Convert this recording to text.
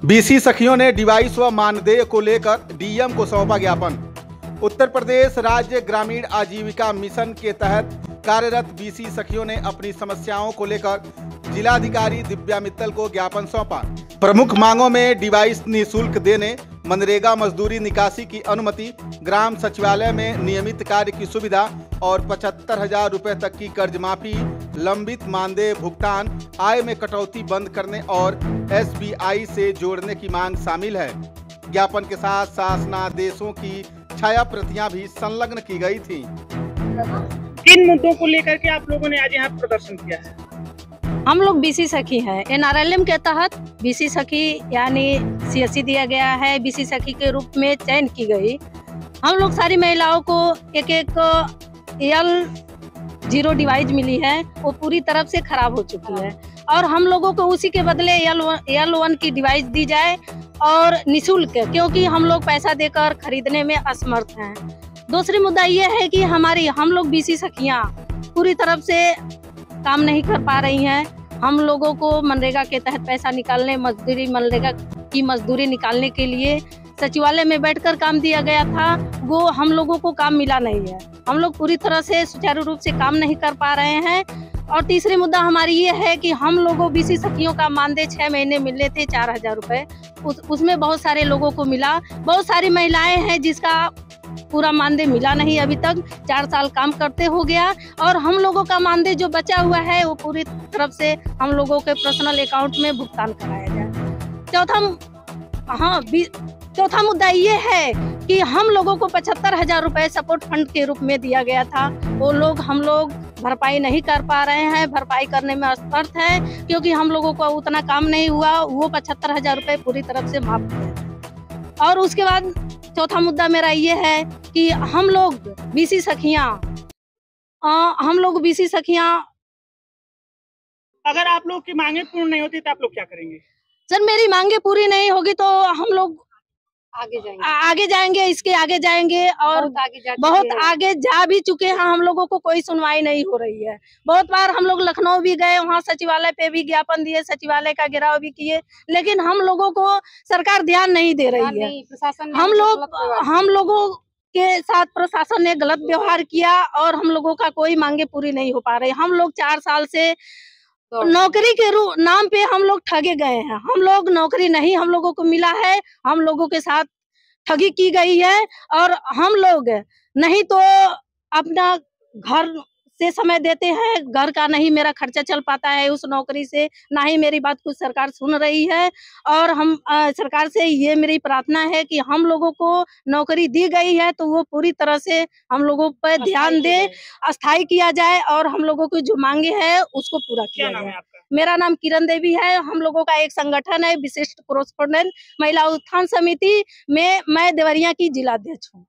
BC सखियों ने device व मानदेय को लेकर डीएम को सौंपा ज्ञापन। उत्तर प्रदेश राज्य ग्रामीण आजीविका मिशन के तहत कार्यरत बीसी सखियों ने अपनी समस्याओं को लेकर जिलाधिकारी दिव्या मित्तल को ज्ञापन सौंपा। प्रमुख मांगों में डिवाइस निःशुल्क देने, मनरेगा मजदूरी निकासी की अनुमति, ग्राम सचिवालय में नियमित कार्य की सुविधा और 75,000 रुपए तक की कर्ज माफी, लंबित मानदेय भुगतान, आय में कटौती बंद करने और एसबीआई से जोड़ने की मांग शामिल है। ज्ञापन के साथ शासनादेशों की छाया प्रतियां भी संलग्न की गई थी। किन मुद्दों को लेकर के आप लोगों ने आज यहाँ प्रदर्शन किया है? हम लोग बीसी सखी हैं। एनआरएलएम के तहत बीसी सखी यानी सीएससी दिया गया है, बीसी सखी के रूप में चयन की गई। हम लोग सारी महिलाओं को एक L0 डिवाइस मिली है, वो पूरी तरफ से खराब हो चुकी है और हम लोगों को उसी के बदले L1 की डिवाइस दी जाए और निःशुल्क, क्योंकि हम लोग पैसा देकर खरीदने में असमर्थ हैं। दूसरी मुद्दा ये है कि हम लोग बीसी सखियाँ पूरी तरफ से काम नहीं कर पा रही हैं। हम लोगों को मनरेगा के तहत पैसा निकालने, मनरेगा की मजदूरी निकालने के लिए सचिवालय में बैठकर काम दिया गया था, वो हम लोगों को काम मिला नहीं है। हम लोग पूरी तरह से सुचारू रूप से काम नहीं कर पा रहे हैं। और तीसरी मुद्दा हमारी ये है कि हम लोगों बीसी सखियों का मानदेय 6 महीने मिलने थे 4,000 रुपए, उसमें बहुत सारे लोगों को मिला। बहुत सारी महिलाएं हैं जिसका पूरा मानदेय मिला नहीं अभी तक। 4 साल काम करते हो गया और हम लोगों का मानदेय जो बचा हुआ है वो पूरी तरफ से हम लोगों के पर्सनल अकाउंट में भुगतान कराया जाए। चौथा मुद्दा ये है कि हम लोगों को 75,000 रुपए सपोर्ट फंड के रूप में दिया गया था, वो हम लोग भरपाई नहीं कर पा रहे हैं, भरपाई करने में असमर्थ है, क्योंकि हम लोगों को उतना काम नहीं हुआ। वो 75,000 रुपए पूरी तरफ से माफ किया। और उसके बाद चौथा मुद्दा मेरा ये है कि हम लोग बीसी सखियां अगर आप लोग की मांगे पूर्ण नहीं होती तो आप लोग क्या करेंगे? सर, मेरी मांगे पूरी नहीं होगी तो हम लोग आगे जाएंगे, इसके आगे जाएंगे और बहुत आगे जा भी चुके हैं। हम लोगों को कोई सुनवाई नहीं हो रही है। बहुत बार हम लोग लखनऊ भी गए, वहाँ सचिवालय पे भी ज्ञापन दिए, सचिवालय का घेराव भी किए, लेकिन हम लोगों को सरकार ध्यान नहीं दे रही है। हम लोगों के साथ प्रशासन ने गलत व्यवहार किया और हम लोगों का कोई मांगे पूरी नहीं हो पा रही। हम लोग 4 साल से नौकरी के नाम पे हम लोग ठगे गए हैं। हम लोग नौकरी नहीं हम लोगों को मिला है, हम लोगों के साथ ठगी की गई है और हम लोग नहीं तो अपना घर से समय देते हैं, घर का नहीं मेरा खर्चा चल पाता है उस नौकरी से, ना ही मेरी बात कुछ सरकार सुन रही है। और हम सरकार से ये मेरी प्रार्थना है कि हम लोगों को नौकरी दी गई है तो वो पूरी तरह से हम लोगों पर ध्यान दे, अस्थायी किया जाए और हम लोगों की जो मांगे है उसको पूरा किया जाए। मेरा नाम किरण देवी है। हम लोगों का एक संगठन है विशिष्ट कोरेस्पोंडेंट महिला उत्थान समिति में, मैं देवरिया की जिलाध्यक्ष हूँ।